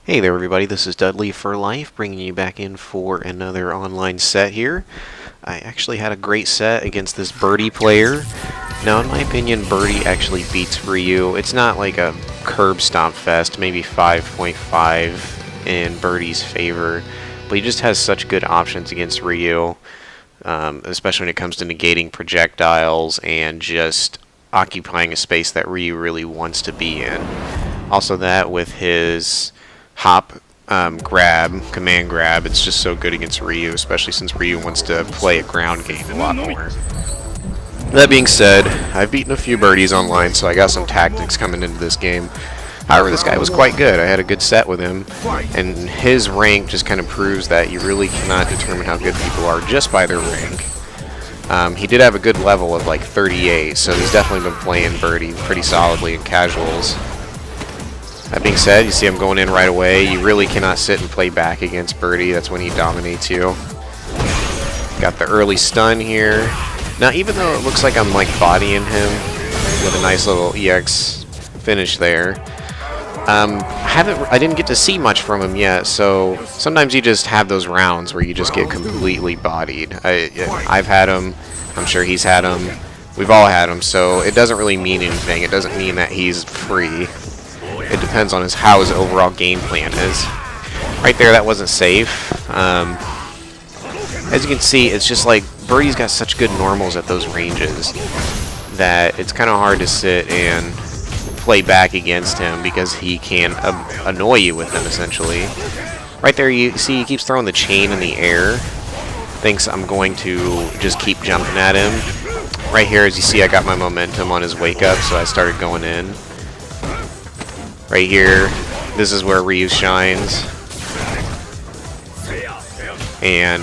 Hey there everybody, this is Dudley for Life, bringing you back in for another online set here. I actually had a great set against this Birdie player. Now in my opinion, Birdie actually beats Ryu. It's not like a curb stomp fest, maybe 5.5 in Birdie's favor, but he just has such good options against Ryu, especially when it comes to negating projectiles and just occupying a space that Ryu really wants to be in. Also that with his hop command grab, it's just so good against Ryu, especially since Ryu wants to play a ground game a lot more. That being said, I've beaten a few birdies online, so I got some tactics coming into this game. However, this guy was quite good. I had a good set with him, and his rank just kind of proves that you really cannot determine how good people are just by their rank. He did have a good level of like 38, so he's definitely been playing Birdie pretty solidly in casuals. That being said, you see him going in right away. You really cannot sit and play back against Birdie. That's when he dominates you. Got the early stun here. Now, even though it looks like I'm like bodying him with a nice little EX finish there, I didn't get to see much from him yet. So sometimes you just have those rounds where you just get completely bodied. I've had him. I'm sure he's had him. We've all had him. So it doesn't really mean anything. It doesn't mean that he's free. It depends on how his overall game plan is. Right there, that wasn't safe. As you can see, it's just like Birdie's got such good normals at those ranges that it's kind of hard to sit and play back against him because he can annoy you with them, essentially. Right there, you see he keeps throwing the chain in the air. Thinks I'm going to just keep jumping at him. Right here, as you see, I got my momentum on his wake up, so I started going in. Right here, this is where Ryu shines. And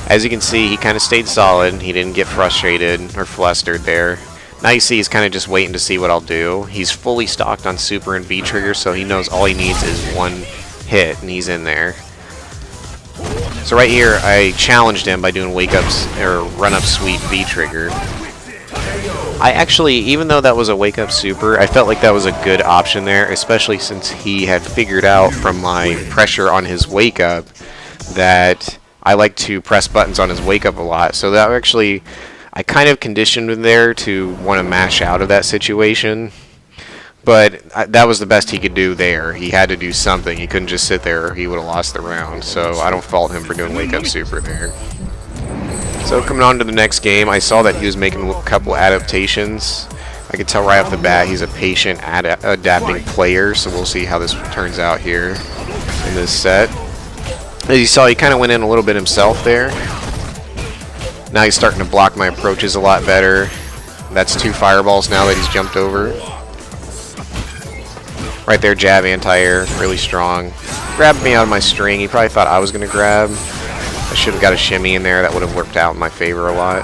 as you can see, he kind of stayed solid. He didn't get frustrated or flustered there. Now you see he's kind of just waiting to see what I'll do. He's fully stocked on super and V trigger, so he knows all he needs is one hit, and he's in there. So right here, I challenged him by doing wake ups or run up sweep V trigger. I actually, even though that was a wake up super, I felt like that was a good option there, especially since he had figured out from my pressure on his wake up that I like to press buttons on his wake up a lot. So that actually, I kind of conditioned him there to want to mash out of that situation. But that was the best he could do there. He had to do something. He couldn't just sit there or he would have lost the round. So I don't fault him for doing wake up super there. So coming on to the next game, I saw that he was making a couple adaptations. I could tell right off the bat he's a patient adapting player, so we'll see how this turns out here in this set. As you saw, he kind of went in a little bit himself there. Now he's starting to block my approaches a lot better. That's 2 fireballs now that he's jumped over. Right there, jab anti-air, really strong. Grabbed me out of my string. He probably thought I was going to grab. I should have got a shimmy in there. That would have worked out in my favor a lot.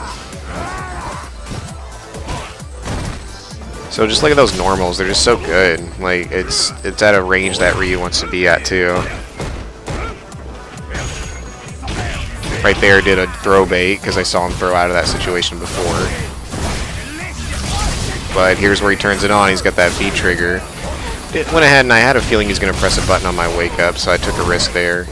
So just look at those normals. They're just so good. Like it's at a range that Ryu wants to be at too. Right there, did a throw bait because I saw him throw out of that situation before. But here's where he turns it on. He's got that V trigger. Went ahead and I had a feeling he's going to press a button on my wake up, so I took a risk there.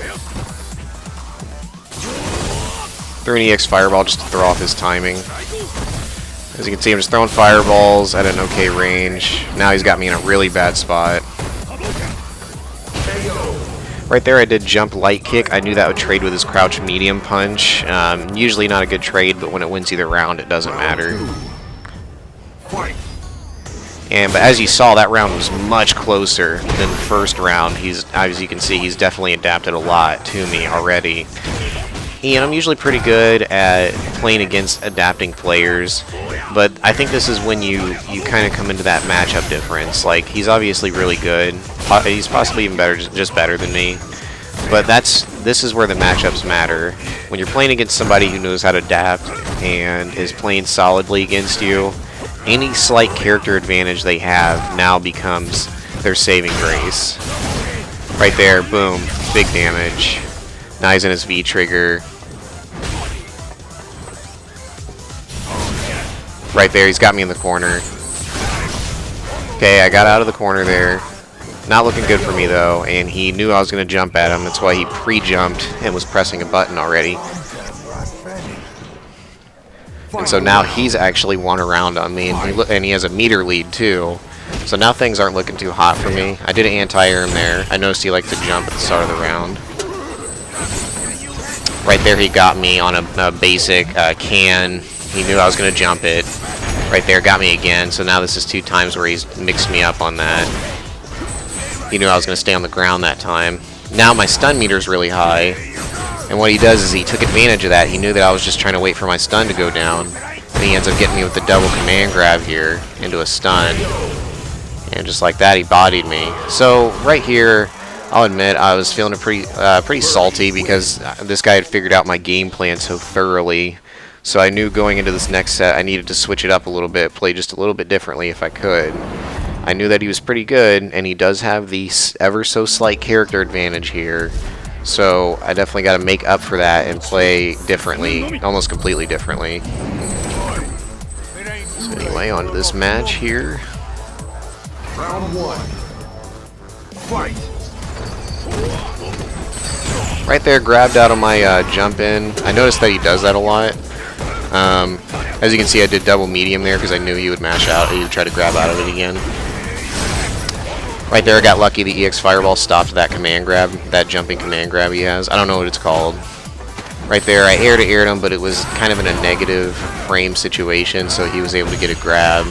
Threw an EX fireball just to throw off his timing. As you can see, I'm just throwing fireballs at an okay range. Now he's got me in a really bad spot. Right there, I did jump light kick. I knew that would trade with his crouch medium punch. Usually not a good trade, but when it wins either round, it doesn't matter. But as you saw, that round was much closer than the first round. As you can see, he's definitely adapted a lot to me already. And I'm usually pretty good at playing against adapting players, but I think this is when you kind of come into that matchup difference. Like, he's obviously really good. He's possibly even better, just better than me. But this is where the matchups matter. When you're playing against somebody who knows how to adapt and is playing solidly against you, any slight character advantage they have now becomes their saving grace. Right there, boom, big damage. Now he's in his V trigger. Right there, he's got me in the corner. Okay, I got out of the corner there. Not looking good for me though, and he knew I was going to jump at him. That's why he pre-jumped and was pressing a button already. And so now he's actually won a round on me, and he has a meter lead too. So now things aren't looking too hot for me. I did an anti-air him there. I noticed he liked to jump at the start of the round. Right there he got me on a basic can. He knew I was going to jump it. Right there got me again. So now this is 2 times where he's mixed me up on that. He knew I was going to stay on the ground that time. Now my stun meter is really high. And what he does is he took advantage of that. He knew that I was just trying to wait for my stun to go down. And he ends up getting me with the double command grab here into a stun. And just like that, he bodied me. So right here, I'll admit I was feeling pretty salty because this guy had figured out my game plan so thoroughly. So I knew going into this next set I needed to switch it up a little bit, play just a little bit differently if I could. I knew that he was pretty good, and he does have the ever so slight character advantage here. So I definitely got to make up for that and play differently, almost completely differently. So anyway, on to this match here. Round 1. Fight. Right there, grabbed out of my jump in. I noticed that he does that a lot. As you can see, I did double medium there because I knew he would mash out. He would try to grab out of it again. Right there, I got lucky. The EX Fireball stopped that command grab, that jumping command grab he has. I don't know what it's called. Right there, I air-to-aired him, but it was kind of in a negative frame situation, so he was able to get a grab.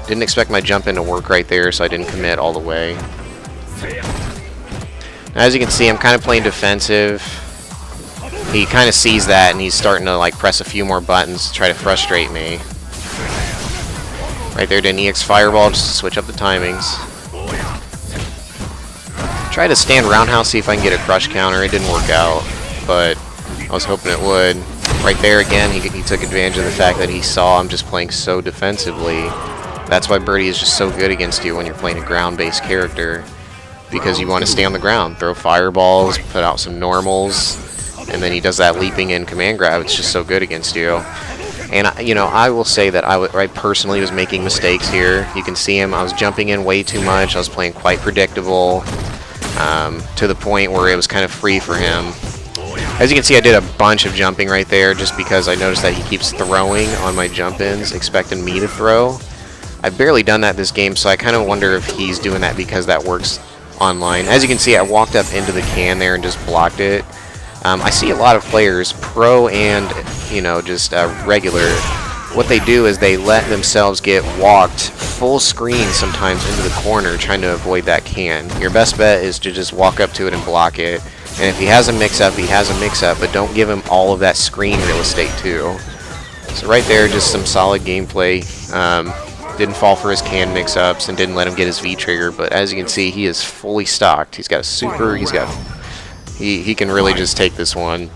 Didn't expect my jump in to work right there, so I didn't commit all the way. Now, as you can see, I'm kind of playing defensive. He kind of sees that, and he's starting to like press a few more buttons to try to frustrate me. Right there, did an EX Fireball just to switch up the timings. Try to stand roundhouse, see if I can get a crush counter. It didn't work out, but I was hoping it would. Right there again, he took advantage of the fact that he saw I'm just playing so defensively. That's why Birdie is just so good against you when you're playing a ground-based character, because you want to stay on the ground, throw fireballs, put out some normals, and then he does that leaping in command grab. It's just so good against you. And, you know, I will say that I personally was making mistakes here. You can see him. I was jumping in way too much. I was playing quite predictable to the point where it was kind of free for him. As you can see, I did a bunch of jumping right there just because I noticed that he keeps throwing on my jump-ins, expecting me to throw. I've barely done that this game, so I kind of wonder if he's doing that because that works online. As you can see, I walked up into the can there and just blocked it. I see a lot of players, pro and, you know, just regular, what they do is they let themselves get walked full screen sometimes into the corner trying to avoid that can. Your best bet is to just walk up to it and block it. And if he has a mix-up, he has a mix-up, but don't give him all of that screen real estate too. So right there, just some solid gameplay. Didn't fall for his can mix-ups and didn't let him get his V-trigger, but as you can see, he is fully stocked. He's got a super, he can really just take this one.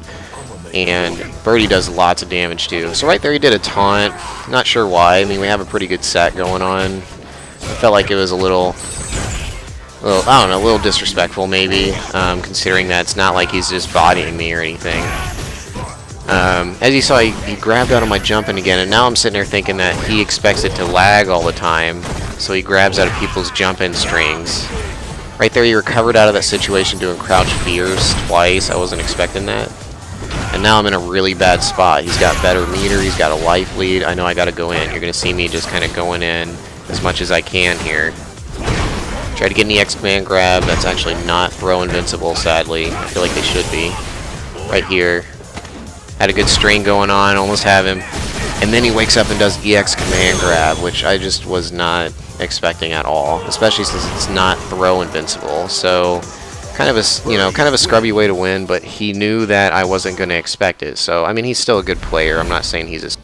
And Birdie does lots of damage too. So right there he did a taunt. Not sure why. I mean, we have a pretty good set going on. I felt like it was a little I don't know, a little disrespectful maybe, considering that it's not like he's just bodying me or anything. As you saw, he grabbed out of my jumping again, and now I'm sitting there thinking that he expects it to lag all the time, so he grabs out of people's jump-in strings. Right there, he recovered out of that situation doing crouch fears twice. I wasn't expecting that. And now I'm in a really bad spot. He's got better meter, he's got a life lead. I know I gotta go in. You're gonna see me just kind of going in as much as I can here. Try to get an EX command grab. That's actually not throw invincible, sadly. I feel like they should be. Right here. Had a good string going on, almost have him. And then he wakes up and does EX command grab, which I just was not expecting at all, especially since it's not throw invincible. So kind of a scrubby way to win, but he knew that I wasn't going to expect it. So I mean, he's still a good player. I'm not saying he's